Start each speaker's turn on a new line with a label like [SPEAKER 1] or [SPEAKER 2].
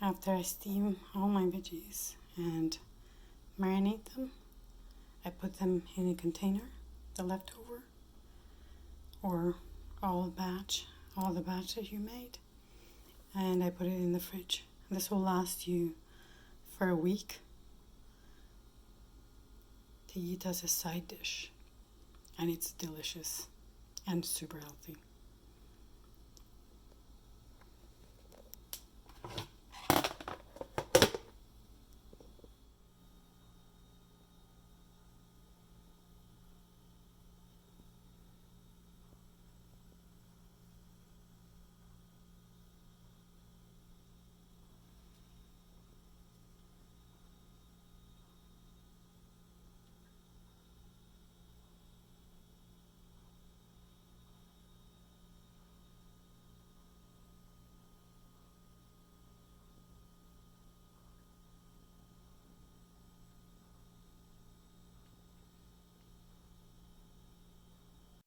[SPEAKER 1] After I steam all my veggies and marinate them, I put them in a container, the leftover, or all the batch that you made, and I put it in the fridge. This will last you for a week to eat as a side dish, and it's delicious and super healthy.